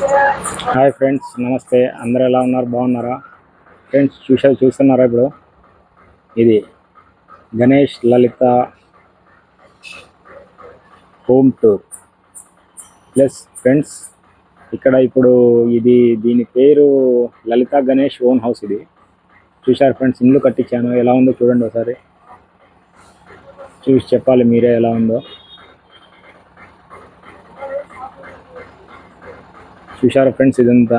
Hi friends, నమస్తే. అందరూ ఎలా ఉన్నారు? బాగున్నారా ఫ్రెండ్స్? చూస్తున్నారా ఇప్పుడు? ఇది గణేష్ లలిత హోమ్ టూర్ ప్లస్ ఫ్రెండ్స్. ఇక్కడ ఇప్పుడు దీని పేరు లలిత గణేష్ ఓన్ హౌస్. ఇది చూశారు ఫ్రెండ్స్, ఇల్లు కట్టించాను. ఎలా ఉందో చూడండి ఒకసారి, చూసి చెప్పాలి మీరే ఎలా ఉందో. చూశారు ఫ్రెండ్స్, ఇదంతా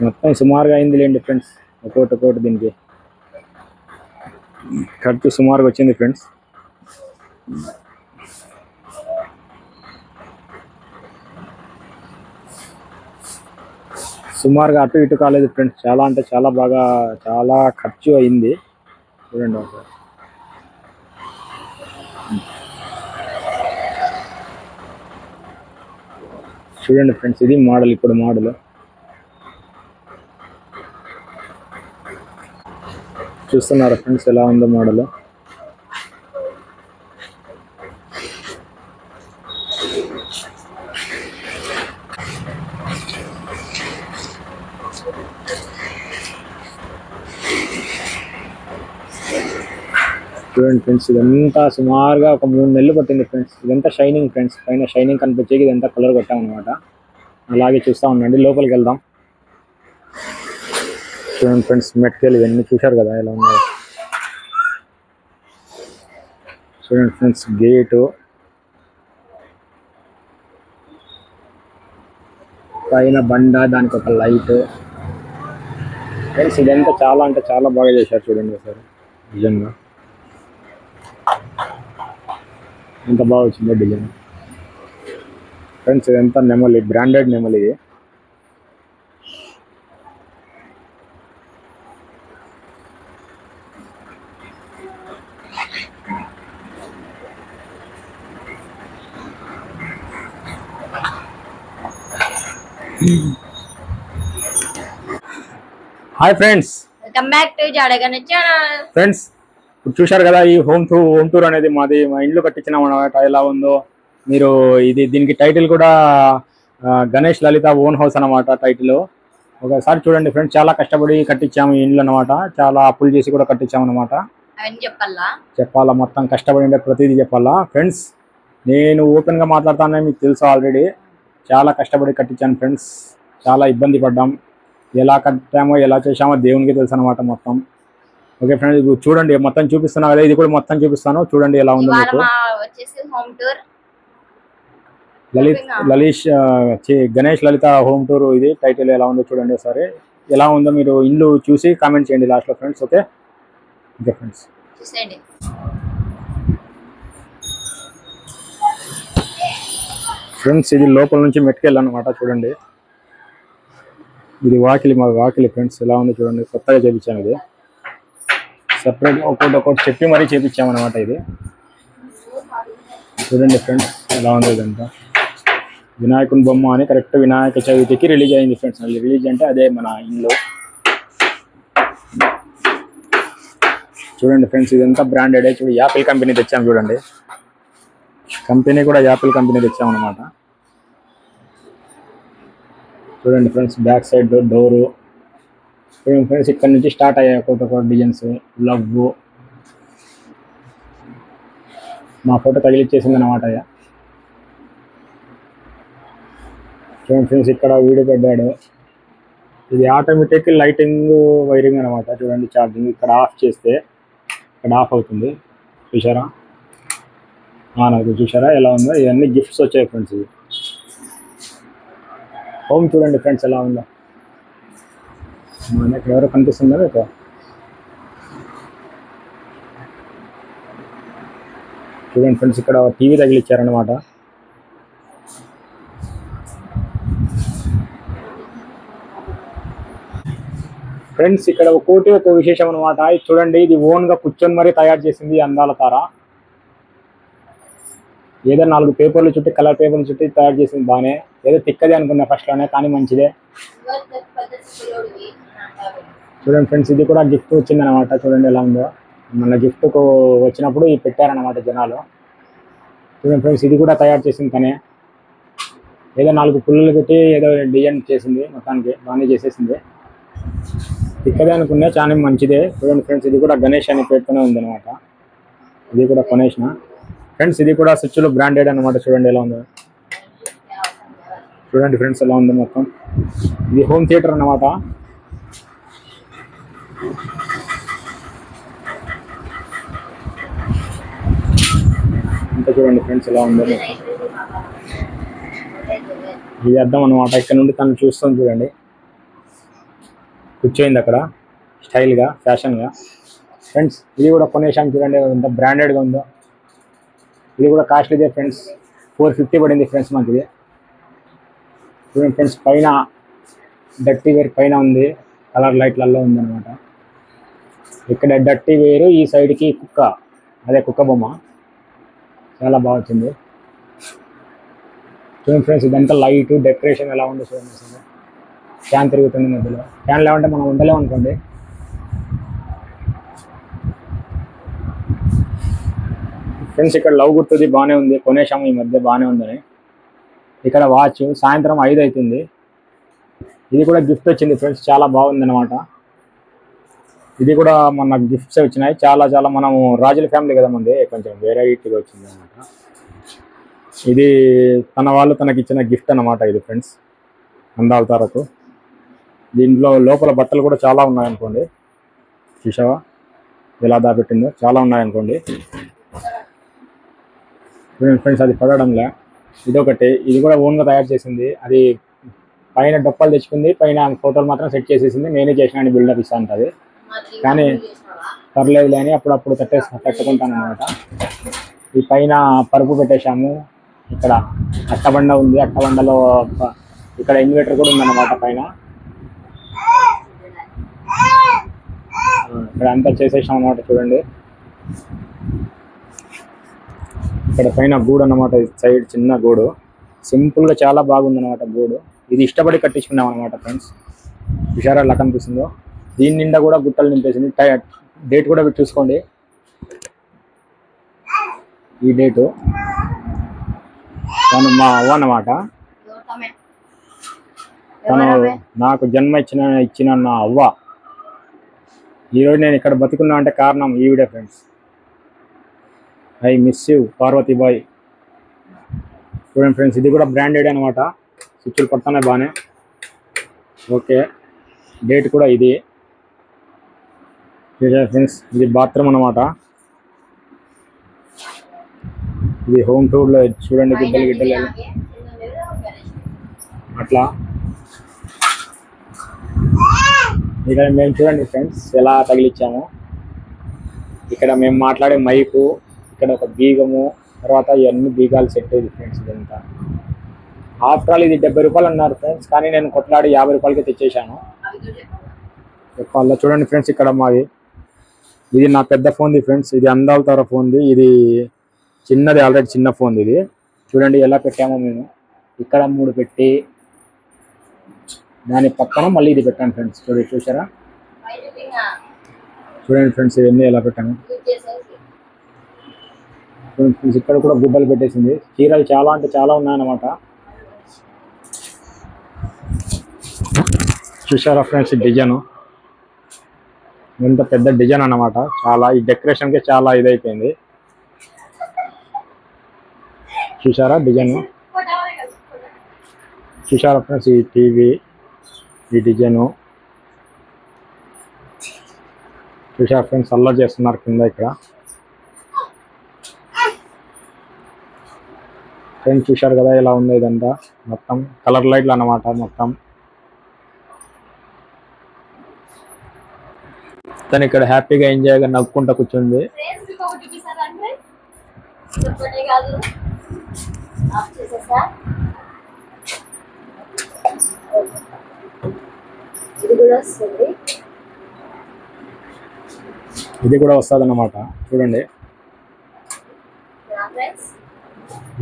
మొత్తం సుమారుగా అయింది లేండి ఫ్రెండ్స్. ఒక్కోటి దీనికి ఖర్చు సుమారుగా వచ్చింది ఫ్రెండ్స్. సుమారుగా అటు ఇటు కాలేదు ఫ్రెండ్స్. చాలా అంటే చాలా బాగా, చాలా ఖర్చు అయింది. చూడండి ఒకసారి. చూడండి ఫ్రెండ్స్, ఇది మోడల్. ఇప్పుడు మోడల్ చూస్తున్నారా ఫ్రెండ్స్, ఎలా ఉందో మోడల్. చూడండి ఫ్రెండ్స్, ఇదంతా సుమారుగా ఒక 3 నెలలు పట్టింది ఫ్రెండ్స్. ఇదంతా షైనింగ్ ఫ్రెండ్స్, పైన షైనింగ్ కనిపించేది. ఇదంతా కలర్ కొట్టామన్నమాట. అలాగే చూస్తూ ఉండండి. లోపలికి వెళ్దాం. చూడండి ఫ్రెండ్స్, మెట్కెళ్ళి ఇవన్నీ చూశారు కదా ఎలా ఉన్నాయో. చూడండి ఫ్రెండ్స్, గేటు, పైన బండ, దానికి ఒక లైట్. ఫ్రెండ్స్ ఇదంతా చాలా అంటే చాలా బాగా చేశారు. చూడండి ఒకసారి, నిజంగా ఎంత బాగా వచ్చిందో డిజైన్. ఫ్రెండ్స్ ఇదంతా నెమలి, బ్రాండెడ్ నెమలి. ఇది hi friends, welcome back to Jade Ganesh channel. Friends ఇప్పుడు చూశారు కదా, ఈ హోమ్ టూర్ అనేది మాది. మా ఇంట్లో కట్టించినాం అన్నమాట. ఎలా ఉందో మీరు, దీనికి టైటిల్ కూడా గణేష్ లలిత ఓన్ హౌస్ అన్నమాట టైటిల్. ఒకసారి చూడండి ఫ్రెండ్స్, చాలా కష్టపడి కట్టించాము ఈ ఇండ్లు అన్నమాట. చాలా అప్పులు చేసి కూడా కట్టించాము అన్నమాట. అవన్నీ చెప్పాలా, మొత్తం కష్టపడి ప్రతిదీ చెప్పాలా ఫ్రెండ్స్. నేను ఓపెన్గా మాట్లాడతానని మీకు తెలుసు ఆల్రెడీ. చాలా కష్టపడి కట్టించాను ఫ్రెండ్స్. చాలా ఇబ్బంది పడ్డాం. ఎలా కట్టామో ఎలా చేసామో దేవునికి తెలుసు అన్నమాట మొత్తం. ఓకే ఫ్రెండ్స్, చూడండి మొత్తం చూపిస్తున్నా కదా. ఇది కూడా మొత్తం చూపిస్తాను, చూడండి ఎలా ఉందో మీకు. హోమ్ టూర్ గణేష్ లలిత హోమ్ టూర్. ఇది టైటిల్ ఎలా ఉందో చూడండి ఒకసారి. ఎలా ఉందో మీరు ఇల్లు చూసి కామెంట్ చేయండి లాస్ట్లో ఫ్రెండ్స్. ఓకే ఫ్రెండ్స్, చూసేయండి. ఫ్రెండ్స్ ఇది లోపల నుంచి మెట్టుకెళ్ళనమాట. చూడండి, ఇది వాకిలి, మా వాకిలి ఫ్రెండ్స్. ఎలా ఉందో చూడండి, కొత్తగా చేయించాము. ఇది సపరేట్ ఒక్కొక్కటి చెప్పి మరీ చేయించామన్నమాట. ఇది చూడండి ఫ్రెండ్స్, ఎలా ఉందో. ఇదంతా వినాయకుని బొమ్మ అని కరెక్ట్ వినాయక చవితికి రిలీజ్ అయింది ఫ్రెండ్స్. రిలీజ్ అంటే అదే మన ఇల్లు. చూడండి ఫ్రెండ్స్, ఇదంతా బ్రాండెడ్. చూడండి, యాపిల్ కంపెనీ తెచ్చాము. చూడండి, కంపెనీ కూడా యాపిల్ కంపెనీ తెచ్చామన్నమాట. చూడండి ఫ్రెండ్స్, బ్యాక్ సైడ్ డోరు. చూడండి ఫ్రెండ్స్, ఇక్కడ నుంచి స్టార్ట్ అయ్యాయి ఒక్కొక్క డిజైన్స్. లవ్, మా ఫోటో తగిలిచ్చేసింది అన్నమాట. చూడండి ఫ్రెండ్స్, ఇక్కడ వీడియో పెట్టాడు. ఇది ఆటోమేటిక్ లైటింగ్ వైరింగ్ అనమాట. చూడండి, ఛార్జింగ్ ఇక్కడ ఆఫ్ చేస్తే ఇక్కడ ఆఫ్ అవుతుంది. చూసారా? నాకు చూసారా ఎలా ఉందో. ఇవన్నీ గిఫ్ట్స్ వచ్చాయి ఫ్రెండ్స్. ఇది హోమ్ చూడండి ఫ్రెండ్స్, ఎలా ఉందో. మనకి ఎవరో కనిపిస్తుందా మీకు? చూడండి ఫ్రెండ్స్, ఇక్కడ టీవీ తగిలిచ్చారనమాట. ఫ్రెండ్స్ ఇక్కడ ఒక విశేషం అనమాట. చూడండి, ఇది ఓన్గా కూర్చొని మరీ తయారు చేసింది అందాల తార. ఏదో 4 పేపర్లు చుట్టి, కలర్ పేపర్లు చుట్టి తయారు చేసింది. బాగానే, ఏదో తిక్కది అనుకున్నా ఫస్ట్లోనే, కానీ మంచిదే. చూడండి ఫ్రెండ్స్, ఇది కూడా గిఫ్ట్ వచ్చిందనమాట. చూడండి ఎలా ఉందో. మన గిఫ్ట్కు వచ్చినప్పుడు ఇది పెట్టారనమాట జనాలు. చూడండి ఫ్రెండ్స్, ఇది కూడా తయారు చేసింది తనే. ఏదో 4 పుల్లలు పెట్టి ఏదో డిజైన్ చేసింది, మొత్తానికి బాగానే చేసేసింది. ఇక్కడే అనుకున్నా చాలా మంచిదే. చూడండి ఫ్రెండ్స్, ఇది కూడా గణేష్ అని పెట్టుకునే ఉంది అనమాట. ఇది కూడా కొనేసిన ఫ్రెండ్స్. ఇది కూడా స్విచ్లు బ్రాండెడ్ అనమాట. చూడండి ఎలా ఉందో, చూడండి ఫ్రెండ్స్ ఎలా ఉందో మొత్తం. ఇది హోమ్ థియేటర్ అన్నమాట. అంతా చూడండి ఫ్రెండ్స్ ఎలా ఉందో. ఇది అర్థం అనమాట. ఇక్కడ నుండి తను చూస్తుంది చూడండి, కూర్చోయింది అక్కడ స్టైల్గా, ఫ్యాషన్గా. ఫ్రెండ్స్ ఇది కూడా కొనేసాం చూడండి, ఎంత బ్రాండెడ్గా ఉందో. ఇది కూడా కాస్ట్లీదే ఫ్రెండ్స్, 450 పడింది ఫ్రెండ్స్ మాకు ఇది. చూడండి ఫ్రెండ్స్, పైన డర్టీ వేర్ పైన ఉంది, కలర్ లైట్లలో ఉందన్నమాట. ఇక్కడ డర్టీ వేరు, ఈ సైడ్కి కుక్క, అదే కుక్క బొమ్మ చాలా బాగా వచ్చింది. చూడండి ఫ్రెండ్స్, ఇదంతా లైట్ డెకరేషన్ ఎలా ఉందో చూడండి. అసలు ఫ్యాన్ తిరుగుతుంది మధ్యలో. ఫ్యాన్ లేవంటే మనం ఉండలేము అనుకోండి. ఫ్రెండ్స్ ఇక్కడ లవ్ గుర్తుంది, బాగానే ఉంది, కొనేసాము ఈ మధ్య, బాగానే ఉందని. ఇక్కడ వాచ్ సాయంత్రం 5 అవుతుంది. ఇది కూడా గిఫ్ట్ వచ్చింది ఫ్రెండ్స్, చాలా బాగుంది అనమాట. ఇది కూడా మన గిఫ్ట్స్ వచ్చినాయి చాలా చాలా. మనము రాజుల ఫ్యామిలీ కదా మంది, కొంచెం వెరైటీగా వచ్చింది అనమాట. ఇది తన వాళ్ళు తనకి ఇచ్చిన గిఫ్ట్ అనమాట ఇది ఫ్రెండ్స్, అందాల తారకు. దీంట్లో లోపల బట్టలు కూడా చాలా ఉన్నాయనుకోండి. చూసావా ఎలా దాపెట్టిందో, చాలా ఉన్నాయనుకోండి ఫ్రెండ్స్. అది పడడంలే. ఇదొకటి, ఇది కూడా ఓన్గా తయారు చేసింది. అది పైన డొప్పలు తెచ్చుకుంది, పైన ఫోటోలు మాత్రం సెట్ చేసేసింది. నేనే చేసిన అని బిల్డప్ ఇస్తా ఉంటుంది, కానీ పర్లేదులే అని అప్పుడప్పుడు తట్టుకుంటాను అనమాట. ఈ పైన పరుపు పెట్టేశాము. ఇక్కడ అట్టబండ ఉంది, అట్టబండలో ఇక్కడ ఇన్వర్టర్ కూడా ఉందన్నమాట పైన. ఇక్కడ అంతా చేసేసాం అనమాట. చూడండి ఇక్కడ పైన గూడు అన్నమాట, సైడ్ చిన్న గూడు, సింపుల్గా చాలా బాగుంది అనమాట గూడు. ఇది ఇష్టపడి కట్టించుకున్నాం అనమాట ఫ్రెండ్స్. హుషారా ఎలా కనిపిస్తుందో. దీని నిండా కూడా గుట్టలు నింపేసింది. డేట్ కూడా చూసుకోండి, ఈ డేటు. తను మా అవ్వ అన్నమాట. తను నాకు జన్మ ఇచ్చిన నా అవ్వ. ఈరోజు నేను ఇక్కడ బతుకున్నా అంటే కారణం ఈవిడే friends. I miss you Parvatibai. చూడండి ఫ్రెండ్స్, ఇది కూడా బ్రాండెడ్ అనమాట. స్విచ్లు పడుతున్నాయి బాగానే. ఓకే, డేట్ కూడా ఇది ఫ్రెండ్స్. ఇది బాత్రూమ్ అనమాట. ఇది హోమ్ టూర్లో చూడండి, గిడ్డలు అట్లా. ఇక్కడ మేము చూడండి ఫ్రెండ్స్ ఎలా తగిలిచ్చాము. ఇక్కడ మేము మాట్లాడే మైకు, ఇక్కడ ఒక బీగము, తర్వాత ఇవన్నీ బీగాలు సెట్ అయ్యింది ఫ్రెండ్స్. ఇదంతా ఆఫ్టర్ ఆల్ ఇది 70 రూపాయలు అన్నారు ఫ్రెండ్స్, కానీ నేను కొట్లాడి 50 రూపాయలకి తెచ్చేసాను. అలా చూడండి ఫ్రెండ్స్, ఇక్కడ మాది. ఇది నా పెద్ద ఫోన్ది ఫ్రెండ్స్, ఇది అందాల తార ఫోన్ది. ఇది చిన్నది, ఆల్రెడీ చిన్న ఫోన్ది ఇది. చూడండి ఎలా పెట్టామో మేము. ఇక్కడ 3 పెట్టి దాని పక్కన మళ్ళీ ఇది పెట్టాను ఫ్రెండ్స్. చూసారా, చూడండి ఫ్రెండ్స్ ఇవన్నీ ఎలా పెట్టాను. ఇక్కడ కూడా గుడ్డలు పెట్టేసింది. చీరలు చాలా అంటే చాలా ఉన్నాయన్నమాట. చూసారా ఫ్రెండ్స్ డిజైన్, ఎంత పెద్ద డిజైన్ అన్నమాట. చాలా ఈ డెకరేషన్కి చాలా ఇదైపోయింది. చూసారా డిజైన్, చూసారా ఫ్రెండ్స్ ఈ టీవీ, ఈ డిజైను. చూసారా ఫ్రెండ్స్ అల్లరి చేస్తున్నారు కింద. ఇక్కడ ఫ్రెండ్స్ చూశారు కదా ఎలా ఉంది ఇదంతా. మొత్తం కలర్ లైట్లు అన్నమాట. మొత్తం తను ఇక్కడ హ్యాపీగా ఎంజాయ్గా నవ్వుకుంటా కూర్చుంది. ఇది కూడా వస్తుంది అన్నమాట. చూడండి,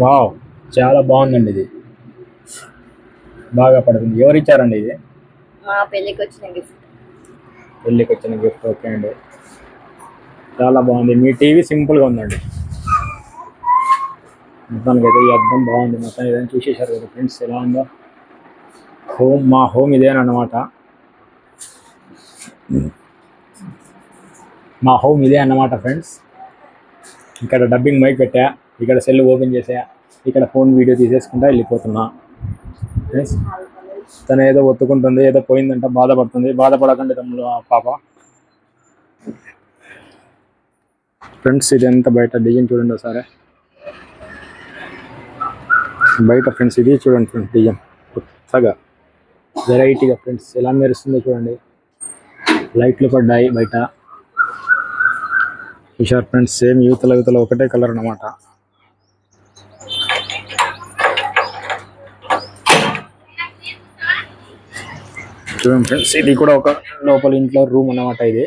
వావ్ చాలా బాగుందండి. ఇది బాగా పడుతుంది. ఎవరు ఇచ్చారండి ఇది? మా పెళ్ళికి వచ్చిన గిఫ్ట్. పెళ్ళికి వచ్చిన గిఫ్ట్. ఓకే అండి, చాలా బాగుంది. మీ టీవీ సింపుల్గా ఉందండి. మొత్తానికి అయితే ఈ అద్దం బాగుంది. మొత్తం ఏదైనా చూసేశారు కదా ఫ్రెండ్స్ ఎలా ఉందో. మా హోమ్ ఇదేనమాట. మా హోమ్ ఇదే అన్నమాట ఫ్రెండ్స్. ఇక్కడ డబ్బింగ్ మైక్ పెట్టా, ఇక్కడ సెల్ ఓపెన్ చేసా, ఇక్కడ ఫోన్ వీడియో తీసేసుకుంటా వెళ్ళిపోతున్నా ఫ్రెండ్స్. తను ఏదో ఒత్తుకుంటుంది, ఏదో పోయిందంట, బాధపడుతుంది. బాధపడకండి తమ్ముడు పాప. ఫ్రెండ్స్ ఇది ఎంత బయట డిజైన్ చూడండి ఒకసారి. బయట ఫ్రెండ్స్ ఇది చూడండి ఫ్రెండ్స్, డిజైన్ కొత్తగా వెరైటీగా ఫ్రెండ్స్ ఎలా మెరుస్తుందో చూడండి. లైట్లు పడ్డాయి బయట. చూశారు ఫ్రెండ్స్, సేమ్ యువతల ఒకటే కలర్ అన్నమాట. చూడండి ఫ్రెండ్స్, ఇది కూడా ఒక లోపల ఇంట్లో రూమ్ అన్నమాట. ఇది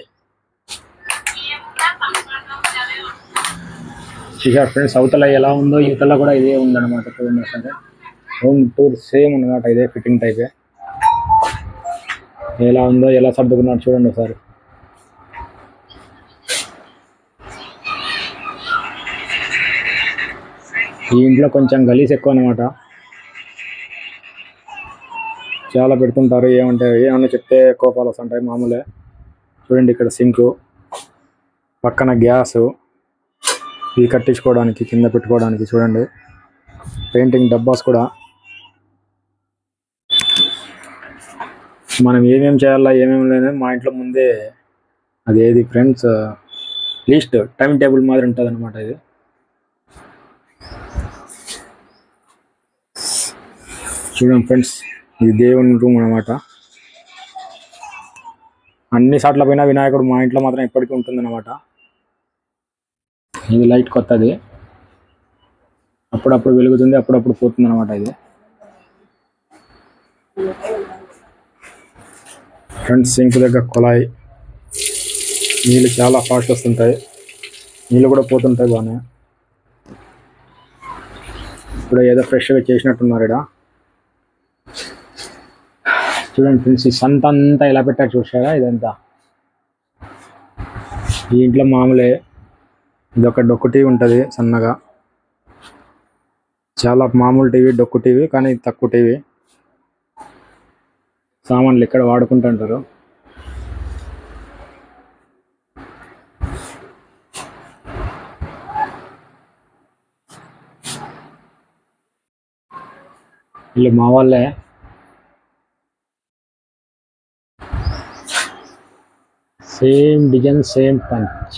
చూశారు ఫ్రెండ్స్, అవతల ఎలా ఉందో యువతల కూడా ఇదే ఉందన్నమాట. చూడండి సరే, హోమ్ టూర్ సేమ్ అన్నమాట. ఇదే ఫిట్టింగ్ టైపే. ఎలా ఉందో, ఎలా సర్దుకున్నాడు చూడండి ఒకసారి. ఈ ఇంట్లో కొంచెం గలీజ్ ఎక్కువ అన్నమాట. చాలా పెడుతుంటారు, ఏమన్నా చెప్తే కోపాలు వస్తుంటాయి, మామూలే. చూడండి ఇక్కడ సింకు, పక్కన గ్యాసు, ఇది కట్టించుకోవడానికి కింద పెట్టుకోవడానికి. చూడండి పెయింటింగ్ డబ్బాస్ కూడా. మనం ఏమేమి చేయాలా ఏమేమి లేదు మా ఇంట్లో ముందే అది ఏది ఫ్రెండ్స్ లిస్ట్ టైం టేబుల్ మాదిరి ఉంటుంది అనమాట. ఇది చూడండి ఫ్రెండ్స్, ఇది దేవుని రూమ్ అనమాట. అన్ని సార్ల పైన వినాయకుడు మా ఇంట్లో మాత్రం ఎప్పటికీ ఉంటుంది అనమాట. ఇది లైట్ కొత్తది, అప్పుడప్పుడు వెలుగుతుంది, అప్పుడప్పుడు పోతుంది అనమాట. ఇది ఫ్రెండ్స్ సింక్ దగ్గర కుళాయి, నీళ్ళు చాలా ఫాస్ట్ వస్తుంటాయి, నీళ్ళు కూడా పోతుంటాయి బాగానే. ఇప్పుడు ఏదో ఫ్రెష్గా చేసినట్టున్నారు ఇక్కడ. చూడండి ఫ్రెండ్స్, ఈ సంత అంతా ఎలా పెట్టారు చూసారా. ఇదంతా ఈ ఇంట్లో మామూలే. ఇది ఒక డొక్కు టీవీ ఉంటుంది సన్నగా, చాలా మామూలు టీవీ, డొక్కు టీవీ కానీ తక్కువ టీవీ. సామాన్లు ఇక్కడ వాడుకుంటుంటారు. వీళ్ళు మా వాళ్ళే. Same design, same punch.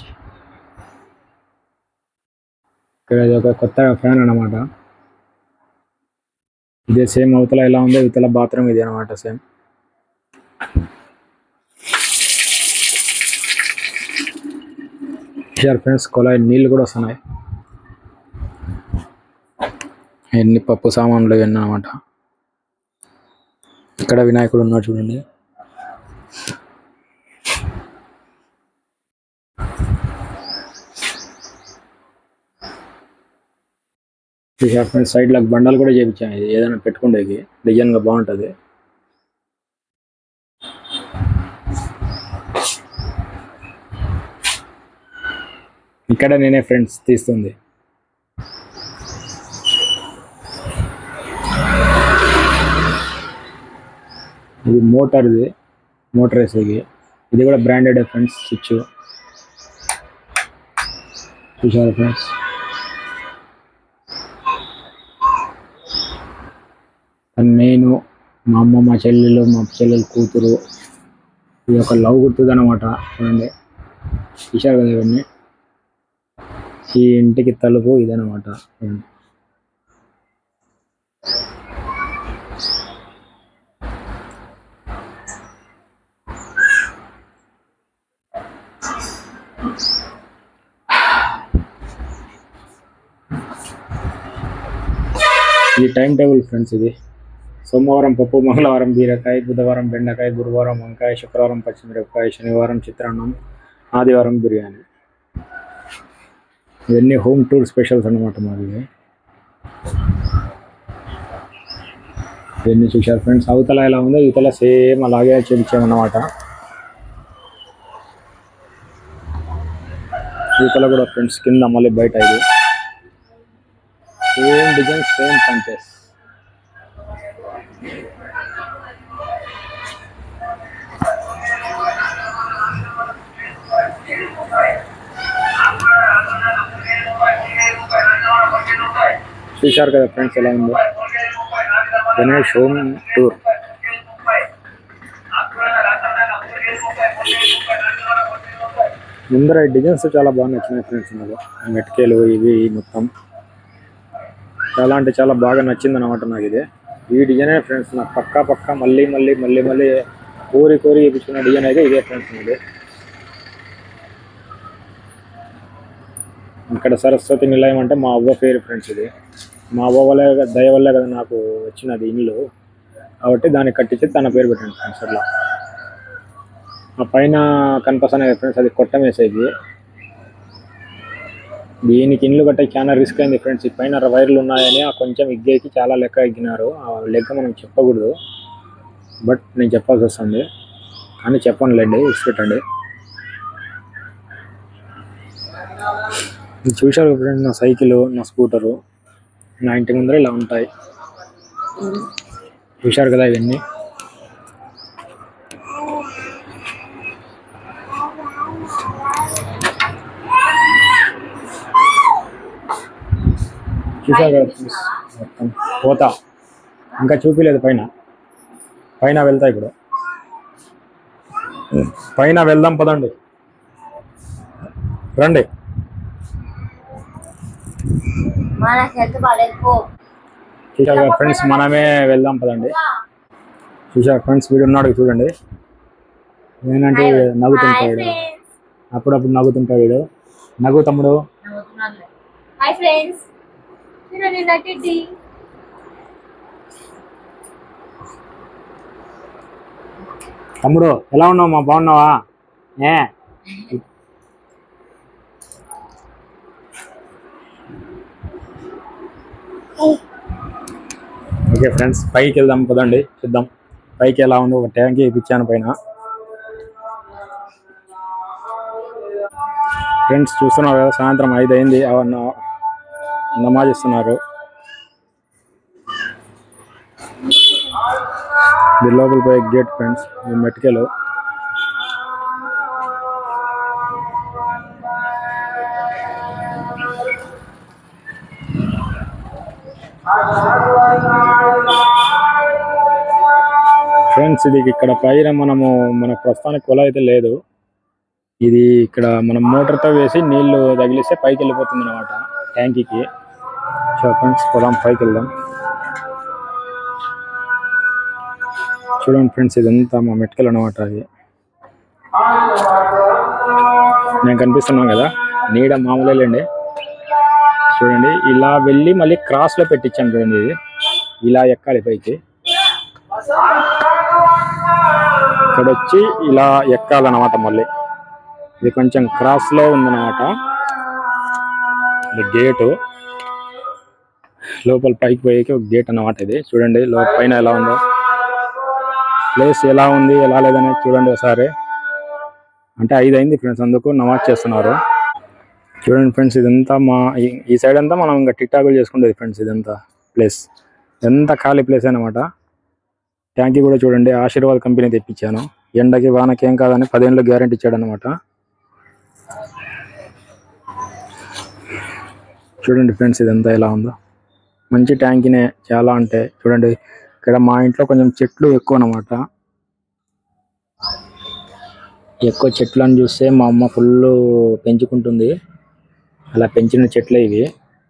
ఇక్కడ ఇది ఒక కొత్త ఫ్యాన్ అన్నమాట. ఇదే సేమ్ అవతల ఎలా ఉందో ఇవతల బాత్రూమ్ ఇది అనమాట. సేమ్ ఫ్రెండ్స్, కొలాయి నీళ్ళు కూడా వస్తున్నాయి. ఎన్ని పప్పు సామాన్లు ఇవన్నీ అనమాట. ఇక్కడ వినాయకుడు ఉన్నాడు చూడండి. ఫ్రెండ్స్ సైడ్ లకు బండలు కూడా చేయించాను, ఇది ఏదైనా పెట్టుకుండేది డిజైన్ గా బాగుంటది. ఇక్కడ నేనే ఫ్రెండ్స్ తీస్తుంది. ఇది మోటార్, ఇది మోటార్ వేసేది. ఇది కూడా బ్రాండెడ్ ఫ్రెండ్స్. స్విచ్ చూసారు ఫ్రెండ్స్. నేను, మా అమ్మ, మా చెల్లెలు కూతురు, ఇది ఒక లవ్ గుర్తుంది అనమాట. చూడండి చూసారు కదా ఇవన్నీ. ఈ ఇంటికి తలుపు ఇదనమాట. ఇది టైం టేబుల్ ఫ్రెండ్స్. ఇది సోమవారం పప్పు, మంగళవారం బీరకాయ, బుధవారం బెండకాయ, గురువారం వంకాయ, శుక్రవారం పచ్చిమిరపకాయ, శనివారం చిత్రాన్నం, ఆదివారం బిర్యానీ. ఇవన్నీ హోమ్ టూర్ స్పెషల్స్ అన్నమాట మాది. ఇవన్నీ చూశారు ఫ్రెండ్స్. అవతల ఎలా ఉందో ఇవతల సేమ్ అలాగే చూపించామన్నమాట. ఇవతల కూడా ఫ్రెండ్స్ కింద మళ్ళీ బయట. ఇది సేమ్ డిజైన్ సేమ్ పంచెస్. చూశారు కదా ఫ్రెండ్స్ ఎలా ఉందో గణేష్ హోమ్ టూర్. ముందర డిజైన్స్ చాలా బాగా నచ్చినాయి ఫ్రెండ్స్. నాకు మెట్కేలు ఇవి మొత్తం చాలా అంటే చాలా బాగా నచ్చింది అనమాట నాకు ఇది. ఈ డిజైనే ఫ్రెండ్స్ నాకు పక్కా మళ్ళీ కోరి వేయించుకున్న డిజైన్ అయితే ఇదే ఫ్రెండ్స్. ఇది ఇక్కడ సరస్వతి నిలయం అంటే మా అవ్వ పేరు ఫ్రెండ్స్. ఇది మా అవ్వ వల్లే దయ వల్లే కదా నాకు వచ్చినది ఇల్లు, కాబట్టి దాన్ని కట్టించి తన పేరు పెట్టండి ఫ్రెండ్స్. అట్లా ఆ పైన కనిపిస్తున్నాయి ఫ్రెండ్స్, అది కొట్టం వేసేది. దీనికి ఇల్లు కట్టే చాలా రిస్క్ అయింది ఫ్రెండ్స్. ఈ పైన వైర్లు ఉన్నాయని కొంచెం ఇగ్గేకి చాలా లెక్క ఎగ్గినారు. ఆ లెక్క మనం చెప్పకూడదు, బట్ నేను చెప్పాల్సి వస్తుంది. కానీ చెప్పనులేండి, ఇచ్చిపెట్టండి. చూశారు ఫ్రెండ్స్ నా సైకిల్, నా స్కూటరు నా ఇంటి ముందర ఇలా ఉంటాయి. చూశారు కదా ఇవన్నీ. చూశారు కదా ఫ్రెండ్స్ మొత్తం పోతా. ఇంకా చూపించలేదు పైన వెళ్తా. ఇప్పుడు పైన వెళ్దాం పదండి, రండి. చూశారు కదా ఫ్రెండ్స్, మనమే వెళ్దాం పదండి. చూశారు ఫ్రెండ్స్, వీడు ఉన్నాడు చూడండి. నేనంటే నవ్వుతుంటాడు, అప్పుడప్పుడు నవ్వుతుంటాడు వీడు. నవ్వు తమ్ముడు. తమ్ముడు ఎలా ఉన్నావు? మా బాగున్నావా? ఓకే ఫ్రెండ్స్, పైకి వెళ్దాం పదండి, చూద్దాం పైకి ఎలా ఉందో. ఒక ట్యాంక్ ఇప్పించాను పైన. ఫ్రెండ్స్ చూస్తున్నారు కదా, సాయంత్రం 5 అయింది. నమాజ్ ఇస్తున్నారు. ఇది లోపల పోయే గేట్ ఫ్రెండ్స్, ఈ మెట్కెలు. ఫ్రెండ్స్ ఇది ఇక్కడ పైన మన ప్రస్తుతానికి కొల అయితే లేదు. ఇది ఇక్కడ మనం మోటార్తో వేసి నీళ్లు తగిలిస్తే పైకి వెళ్ళిపోతుంది అనమాట ట్యాంకీకి. సో ఫ్రెండ్స్ పోదాం, పైకి వెళ్దాం. చూడండి ఫ్రెండ్స్, ఇదంతా మా మెట్కలు అనమాట. అది నేను కనిపిస్తున్నాను కదా, నీడ మామూలేండి. చూడండి ఇలా వెళ్ళి మళ్ళీ క్రాస్లో పెట్టించాను చూడండి. ఇది ఇలా ఎక్కాలి పైకి, ఇక్కడ వచ్చి ఇలా ఎక్కాలన్నమాట. మళ్ళీ ఇది కొంచెం క్రాస్లో ఉందన్నమాట. ఇది గేటు, లోపల పైకి పోయేకి ఒక గేట్ అన్నమాట. ఇది చూడండి పైన ఎలా ఉందో, ప్లేస్ ఎలా ఉంది ఎలా లేదని చూడండి ఒకసారి. అంటే 5 అయింది ఫ్రెండ్స్, అందుకు నమాజ్ చేస్తున్నారు. చూడండి ఫ్రెండ్స్, ఇదంతా ఈ సైడ్ అంతా మనం ఇంకా టిక్టాకులు చేసుకుంటుంది ఫ్రెండ్స్. ఇదంతా ప్లేస్ ఎంత ఖాళీ ప్లేస్ అన్నమాట. ట్యాంకీ కూడా చూడండి, ఆశీర్వాద్ కంపెనీ తెప్పించాను. ఎండకి వానకి ఏం కాదని 10 ఏళ్ళు గ్యారెంటీ ఇచ్చాడు అనమాట. చూడండి ఫ్రెండ్స్, ఇదంతా ఎలా ఉందో. మంచి ట్యాంకీనే చాలా. అంటే చూడండి, ఇక్కడ మా ఇంట్లో కొంచెం చెట్లు ఎక్కువ అన్నమాట. ఎక్కువ చెట్లను చూస్తే మా అమ్మ ఫుల్ పెంచుకుంటుంది. అలా పెంచిన చెట్లే ఇవి.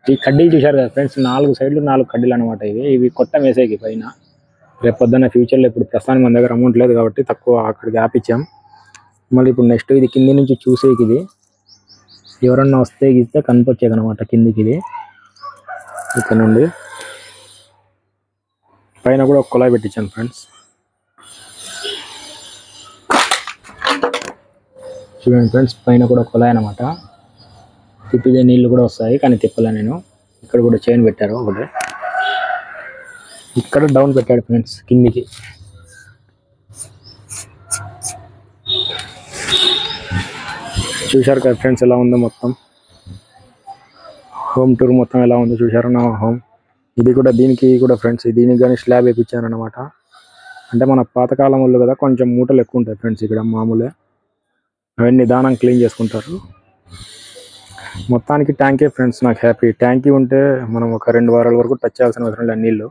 ఈ కడ్డీలు చూశారు కదా ఫ్రెండ్స్, 4 సైడ్లు 4 కడ్డీలు అనమాట. ఇవి కొట్టం వేసేకి పైన. రేపు పొద్దున్న ఫ్యూచర్లో, ఇప్పుడు ప్రస్తుతానికి మన దగ్గర అమౌంట్ లేదు కాబట్టి తక్కువ అక్కడికి ఆపిచ్చాం. మళ్ళీ ఇప్పుడు నెక్స్ట్ ఇది కింది నుంచి చూసేకి, ఇది ఎవరన్నా వస్తే గీస్తే కనిపించేది అనమాట కిందికి. ఇది ఇక్కడ నుండి పైన కూడా ఒక కుళాయి పెట్టించాను ఫ్రెండ్స్. చూడండి ఫ్రెండ్స్, పైన కూడా కుళాయి అనమాట. తిప్పితే నీళ్ళు కూడా వస్తాయి, కానీ తిప్పలే నేను. ఇక్కడ కూడా చైన్ పెట్టారు ఒకటి. ఇక్కడ డౌన్ పెట్టాడు ఫ్రెండ్స్ కిందికి. చూశారు కదా ఫ్రెండ్స్ ఎలా ఉందో మొత్తం. హోమ్ టూర్ మొత్తం ఎలా ఉందో చూసారు నా హోమ్. ఇది కూడా దీనికి కూడా ఫ్రెండ్స్, దీనికి కానీ స్లాబ్ వేయించాను అనమాట. అంటే మన పాతకాలం వాళ్ళు కదా, కొంచెం మూటలు ఎక్కువ ఉంటాయి ఫ్రెండ్స్ ఇక్కడ మామూలే. అవన్నీ నిదానం క్లీన్ చేసుకుంటారు. మొత్తానికి ట్యాంకే ఫ్రెండ్స్ నాకు హ్యాపీ. ట్యాంకీ ఉంటే మనం ఒక 2 వారాల వరకు టచ్ చేయాల్సిన అవసరం లేదు నీళ్ళు.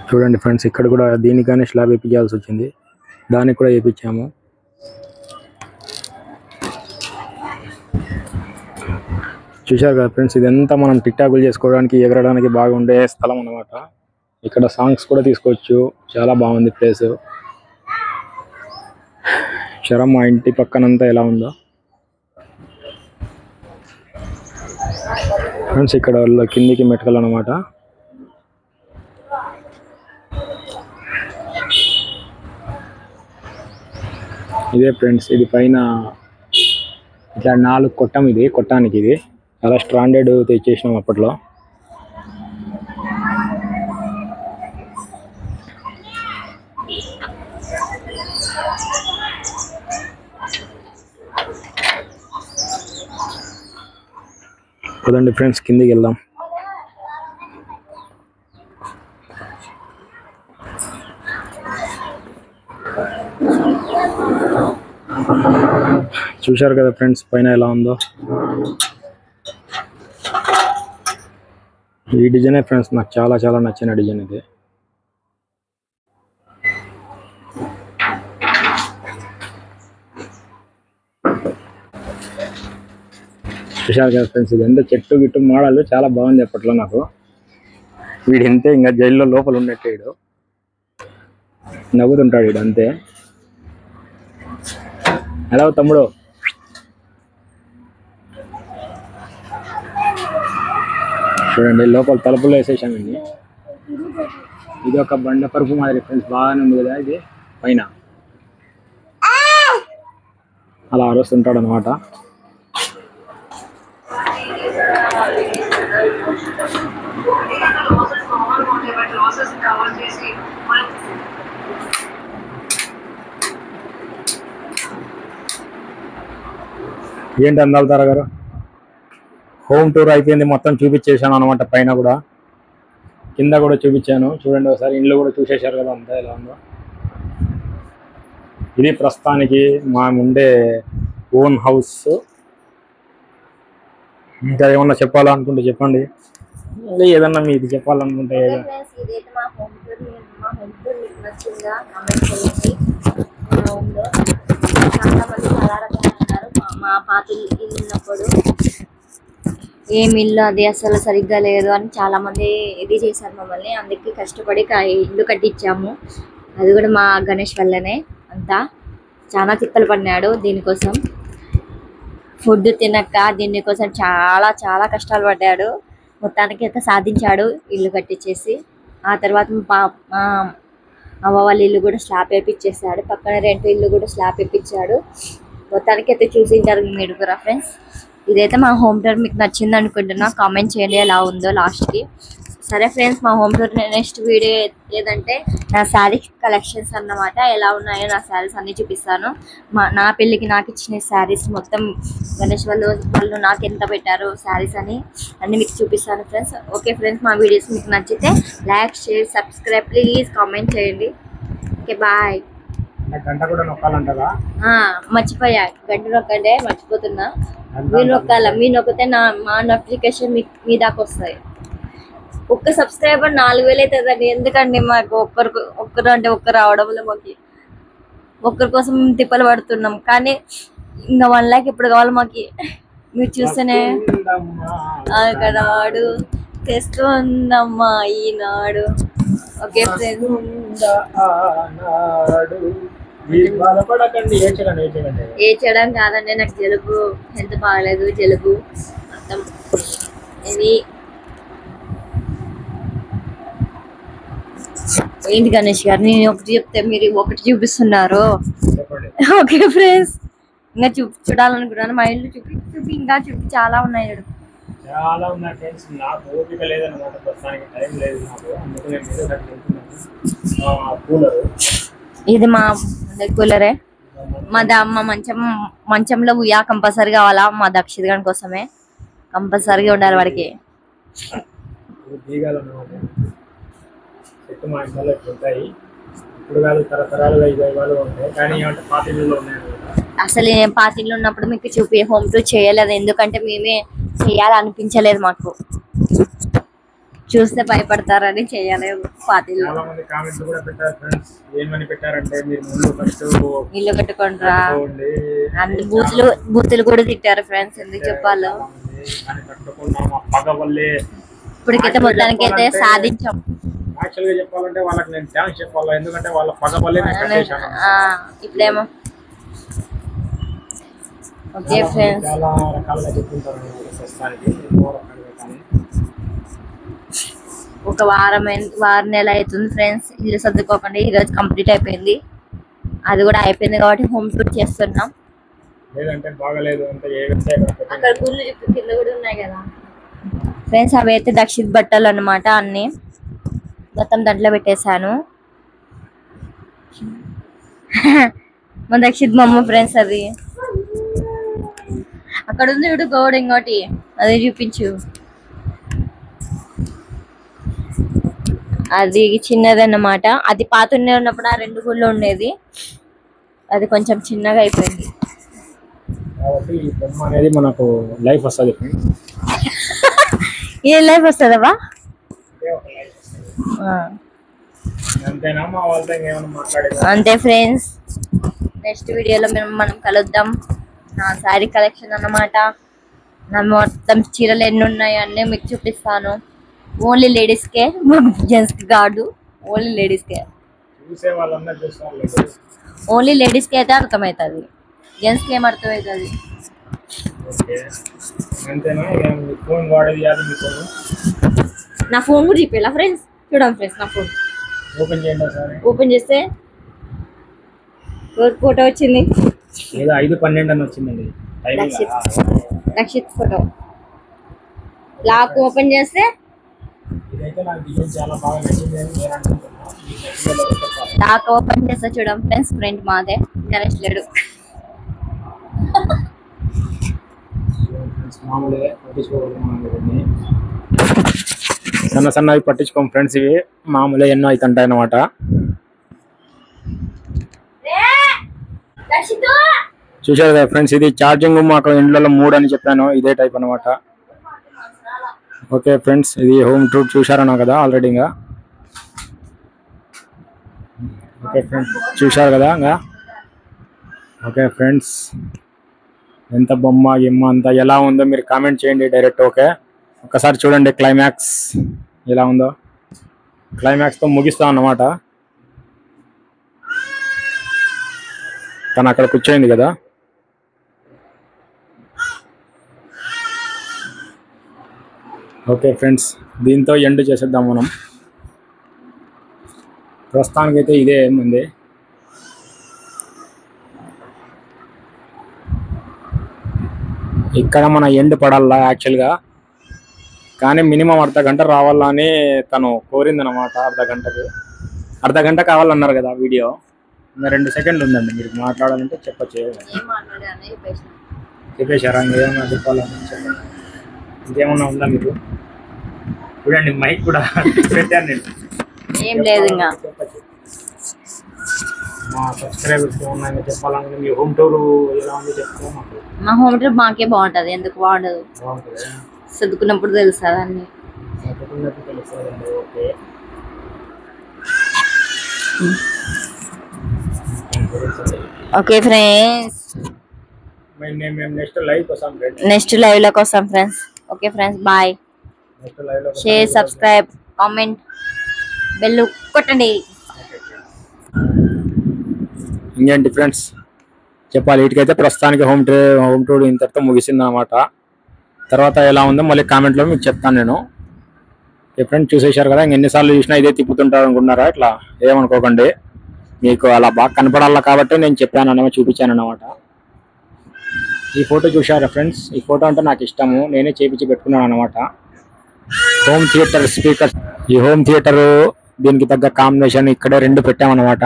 చూడండి ఫ్రెండ్స్, ఇక్కడ కూడా దీనికనే స్లాబ్ వేయించాల్సి వచ్చింది. దానికి కూడా వేయించాము. చూశారు కదా ఫ్రెండ్స్, ఇదంతా మనం టిక్టాకులు చేసుకోవడానికి, ఎగరడానికి బాగుండే స్థలం అన్నమాట. ఇక్కడ సాంగ్స్ కూడా తీసుకోవచ్చు. చాలా బాగుంది ప్లేస్. చరం మా ఇంటి పక్కనంతా ఎలా ఉందో ఫ్రెండ్స్. ఇక్కడ కిందికి మెటకలు అన్నమాట. ఇదే ఫ్రెండ్స్, ఇది పైన ఇట్లా 4 కొట్టం. ఇది కొట్టానికి ఇది చాలా స్టాండర్డ్ తెచ్చేసినాం అప్పట్లో. పదండి ఫ్రెండ్స్, కిందికి వెళ్దాం. చూశారు కదా ఫ్రెండ్స్ పైన ఎలా ఉందో. ఈ డిజైనే ఫ్రెండ్స్ నాకు చాలా చాలా నచ్చిన డిజైన్ ఇది. చూశారు కదా ఫ్రెండ్స్, ఇది ఎంత చెట్టు గిట్టు మోడల్ చాలా బాగుంది అప్పట్లో నాకు. వీడు ఇంతే, ఇంకా జైల్లో లోపల ఉన్నట్టే వీడు నవ్వుతుంటాడు వీడు అంతే. ఎలా తమ్ముడు? చూడండి లోపల తలుపులు వేసేసామండి. ఇది ఒక బండ పరుపు మాదిరి ఫ్రెండ్స్, బాగానే ఉంది కదా ఇది. పైన అలా అరుస్తుంటాడు అనమాట. ఏంటి అందాల తార గారు, హోమ్ టూర్ అయిపోయింది, మొత్తం చూపించేసాను అనమాట. పైన కూడా కింద కూడా చూపించాను. చూడండి ఒకసారి, ఇండ్లు కూడా చూసేశారు కదా అంతా ఎలా ఉందో. ఇది ప్రస్తుతానికి మా ఉండే ఓన్ హౌస్. ఇంకా ఏమన్నా చెప్పాలనుకుంటే చెప్పండి, ఏదన్నా మీకు చెప్పాలనుకుంటే. ఇదైతే మా హోమ్ టూర్. మా హోమ్ టూర్ మీకు నచ్చిందా కామెంట్ చేయండి. ఎలా ఉందో చాలా మంది చాలా రకాలు అన్నారు. మా పాత ఇల్లు ఉన్నప్పుడు ఏం ఇల్లు అది అసలు సరిగ్గా లేదు అని చాలా మంది ఇది చేశారు మమ్మల్ని. అందుకే కష్టపడి ఇల్లు కట్టించాము. అది కూడా మా గణేష్ వల్లనే. అంతా చాలా తిప్పలు పడినాడు దీనికోసం. ఫుడ్ తినక దీనికోసం చాలా చాలా కష్టాలు పడ్డాడు. మొత్తానికి అయితే సాధించాడు ఇల్లు కట్టించేసి. ఆ తర్వాత మా అవ్వ వాళ్ళ ఇల్లు కూడా స్లాబ్ వేయించేసాడు. పక్కన 2 ఇల్లు కూడా స్లాబ్ వేయించాడు. మొత్తానికి అయితే చూసించారు మీరు కూడా ఫ్రెండ్స్. ఇదైతే మా హోమ్ టూర్ మీకు నచ్చింది అనుకుంటున్నా. కామెంట్ చేయండి ఎలా ఉందో లాస్ట్కి. సరే ఫ్రెండ్స్, మా హోమ్ టూర్ నెక్స్ట్ వీడియో ఏదంటే నా శారీ కలెక్షన్స్ అన్నమాట. ఎలా ఉన్నాయో నా శారీస్ అన్నీ చూపిస్తాను. నా పెళ్ళికి నాకు ఇచ్చిన శారీస్ మొత్తం గణేష్ వాళ్ళు నాకు ఎంత పెట్టారు శారీస్ అని అన్నీ మీకు చూపిస్తాను ఫ్రెండ్స్. ఓకే ఫ్రెండ్స్, మా వీడియోస్ మీకు నచ్చితే like, share, subscribe, please comment చేయండి. Okay bye. గంట కూడా నొక్కాలంటారా? మర్చిపోయా, గంట నొక్కండే మర్చిపోతున్నా. మీరు నొక్కాల, మీరు నొక్కితే మా నోటిఫికేషన్ మీ దాకా వస్తాయి. ఒక్క సబ్స్క్రైబర్ 4000 అవుతుందండి. ఎందుకండి మాకు ఒక్కరు అంటే ఒక్కరు రావడంలో మాకు ఒక్కరి కోసం తిప్పలు పడుతున్నాం. కానీ ఇంకా 1 లైక్ ఎప్పుడు కావాలి మాకు. మీరు చూస్తేనే అక్కడాడు తెస్తుందమ్మా ఈనాడు. ఓకే ఫ్రెండ్స్, ఏడ్చడం కాదండి, నాకు జలుబు, హెల్త్ బాగలేదు, జలుబు మొత్తం. ఇది ఏంటి గణేష్ గారు, నేను ఒకటి చెప్తే మీరు ఒకటి చూపిస్తున్నారు. ఓకే ఫ్రెండ్స్, ఇంకా చూడాలనుకున్నాను. మా ఇల్లు చూపి ఇంకా చాలా ఉన్నాయి. చాలా ఉన్నాయి ఫ్రెండ్స్, నాకు ఓపిక లేదన్నమాట. ప్రస్తుతానికి టైం లేదు నాకు, అందుకు నేను ఏదో ఒకటి వెళ్తున్నాను. కూలరు, ఇది మా కూలరే. మా మంచంలో ఉయ్యా కంపల్సరీ కావాలా మా దక్షిత్ గన్ కోసమే కంపల్సరీగా ఉండాలి వాడికి. బీగాలు అన్నమాట చెట్టు మా ఇంట్లో ఉంటాయి. ఇప్పుడు కాదు తరతరాలుగా 5 ఉంటాయి. కానీ ఏమంటే పాత ఇళ్ళలో ఉన్నాయి అన్నమాట. అసలు నేను పాతిళ్ళు ఉన్నప్పుడు మీకు హోమ్ టూర్ చేయలేదు, ఎందుకంటే మేమే చేయాలనిపించలేదు మాకు. చూస్తే భయపడతారని చేయలేదు పాతిళ్ళు. చాలా మంది కామెంట్లు కూడా పెట్టారు ఫ్రెండ్స్. ఏమని పెట్టారంటే మీరు ముందు ఫస్ట్ ఇల్లు కట్టుకుంటారా అండ్ బూతులు కూడా తిట్టారు ఫ్రెండ్స్. ఎందుకు చెప్పాలో పగ వల్లే. ఇప్పటికైతే మొత్తానికైతే సాధించాం. యాక్చువల్ గా చెప్పాలంటే వాళ్ళకి నేను థ్యాంక్స్ చెప్పాలి, ఎందుకంటే వాళ్ళ పగ వల్లే నేను కట్టేశాను. ఇప్పుడేమో ఓకే ఫ్రెండ్స్, చాలా రకాలుగా చెప్తుంటారు ప్రస్తుతానికి. ఒక వారం నెల అవుతుంది ఫ్రెండ్స్ ఇల్లు సర్దుకోకుండా. ఈరోజు కంప్లీట్ అయిపోయింది, అది కూడా అయిపోయింది కాబట్టి హోమ్ టూర్ చేస్తున్నాం. లేదంటే బాగలేదు అంటే అక్కడ గుళ్ళు కింద కూడా ఉన్నాయి కదా ఫ్రెండ్స్. అవి అయితే దక్షిత్ బట్టలు అన్నమాట, అన్ని మొత్తం దాంట్లో పెట్టేశాను. మా దక్షిత్ బొమ్మ ఫ్రెండ్స్ అది. అక్కడ ఉంది చూడు గౌడ, ఇంకోటి అది చూపించు. అది చిన్నది అన్నమాట. అది పాత ఉన్నప్పుడు ఆ 2 గుళ్ళు ఉండేది, అది కొంచెం చిన్నగా అయిపోయింది. కాబట్టి ఈ బొమ్మ అనేది మనకు లైఫ్ వస్తుంది. ఏ లైఫ్ వస్తుందవా? అంతేనా? మా వాళ్ళతో ఏమైనా మాట్లాడేది అంతే ఫ్రెండ్స్. నెక్స్ట్ వీడియోలో మనం కలుద్దాం. నా శారీ కలెక్షన్ అన్నమాట. నా మొత్తం చీరలు ఎన్ని ఉన్నాయి అన్నీ మీకు చూపిస్తాను. ఓన్లీ లేడీస్కే, జెంట్స్కి కాదు, ఓన్లీ లేడీస్కే. చూసే వాళ్ళందరూ చూస్తారు. ఓన్లీ లేడీస్కి అయితే అర్థమవుతుంది, జెంట్స్కి ఏం అర్థమవుతుంది. అంతేనా? ఫోన్ వాడేది కాదు మీ ఫోన్? నా ఫోన్ కూడా చూపించాలా ఫ్రెండ్స్? చూడండి ఫ్రెండ్స్, నా ఫోన్ ఓపెన్ చేయండి సార్. ఓపెన్ చేస్తే ఫోటో వచ్చింది, ఏదో 5:12 అని వచ్చిందండి. రక్షిత్ ఫోటో. లాక్ ఓపెన్ చేస్తే ఇదైతే నాకు డిజైన్ చాలా బాగా నచ్చింది అని నేను అనుకుంటున్నాను. లాక్ ఓపెన్ చేస్తే చూడండి ఫ్రెండ్స్, ఫ్రెండ్ మాదే, గణేష్ లేడు. మామూలుగా పట్టించుకోవాలి, సన్నవి పట్టించుకోం ఫ్రెండ్స్. ఇవి మామూలుగా ఎన్నో అవుతుంటాయి అన్నమాట. చూసారు కదా ఫ్రెండ్స్, ఇది ఛార్జింగ్ మాకు ఇండ్లలో 3 అని చెప్పాను, ఇదే టైప్ అనమాట. ఓకే ఫ్రెండ్స్, ఇది హోమ్ టూర్ చూసారన్నా కదా ఆల్రెడీ. ఇంకా ఓకే ఫ్రెండ్స్, చూసారు కదా ఇంకా. ఓకే ఫ్రెండ్స్, ఎంత బొమ్మ అంతా ఎలా ఉందో మీరు కామెంట్ చేయండి డైరెక్ట్. ఓకే, ఒకసారి చూడండి క్లైమాక్స్ ఎలా ఉందో. క్లైమాక్స్తో ముగిస్తాం అన్నమాట. తను అక్కడ కూర్చోయింది కదా. ఓకే ఫ్రెండ్స్, దీంతో ఎండ్ చేసేద్దాం మనం. ప్రస్తుతానికైతే ఇదే ఉంది. ఇక్కడ మన ఎండ్ పడాలా యాక్చువల్గా, కానీ మినిమం అర్ధగంట రావాలని తను కోరిందనమాట. అర్ధగంట కావాలన్నారు కదా వీడియో. ఇంకా 2 సెకండ్లు ఉందండి, మీరు మాట్లాడాలంటే చెప్పచ్చు. చెప్పేశారా? ఇంకేమన్నా చెప్పాలని? ఇంకేమన్నా ఉందా మీకు? చూడండి మైక్ కూడా పెట్టాను నేను. ఏం లేదు ఇంకా. మా సబ్స్క్రైబర్స్ ఏమన్నా చెప్పాలంటే మీ హోమ్ టూర్ ఎలా ఉందో చెప్తాం. మా హోమ్ టూర్ మాకే బాగుంటుంది, ఎందుకు బాగుండదు? చదువుకున్నప్పుడు తెలుస్తుంది అన్ని. Okay, okay friends, next live లోకి వస్తాం friends. Okay friends, bye. Share, subscribe, comment, bell కొట్టండి. ఇంకేంటి ఫ్రెండ్స్ చెప్పాలి. వీటికైతే ప్రస్తుతానికి హోమ్ టూర్ ఇంతటితో ముగిసింది అనమాట. తర్వాత ఎలా ఉందో మళ్ళీ కామెంట్లో మీకు చెప్తాను నేను. ఫ్రెండ్స్ చూసేశారు కదా, ఎన్నిసార్లు చూసినా ఇదే తిప్పుతుంటారు అనుకున్నారా? ఇట్లా ఏమనుకోకండి, మీకు అలా బాగా కనపడాలా కాబట్టి నేను చెప్పాను అన్నమాట, చూపించాను అన్నమాట. ఈ ఫోటో చూసారా ఫ్రెండ్స్? ఈ ఫోటో అంటే నాకు ఇష్టము, నేనే చేపించి పెట్టుకున్నాను అనమాట. Home theatre speaker. ఈ హోమ్ థియేటర్ దీనికి తగ్గ కాంబినేషన్ ఇక్కడే 2 పెట్టామన్నమాట.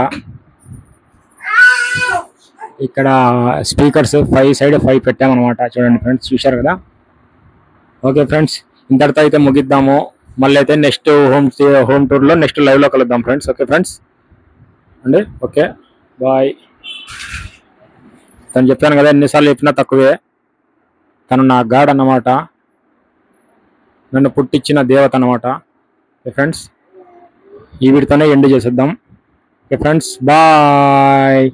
ఇక్కడ స్పీకర్స్ 5 సైడ్ 5 పెట్టామన్నమాట. చూడండి ఫ్రెండ్స్, చూశారు కదా. ఓకే ఫ్రెండ్స్, ఇంతటితో అయితే ముగిద్దాము. మళ్ళీ అయితే నెక్స్ట్ హోమ్ టూర్లో నెక్స్ట్ లైవ్లో కలుద్దాం ఫ్రెండ్స్. ఓకే ఫ్రెండ్స్ అండి, ఓకే బాయ్. తను చెప్పాను కదా, ఎన్నిసార్లు చెప్పినా తక్కువే. తను నా గాడ్ అన్నమాట, నన్ను పుట్టించిన దేవత అన్నమాట. ఓకే ఫ్రెండ్స్, ఈ వీడితోనే ఎండ్ చేసేద్దాం. Okay friends, bye.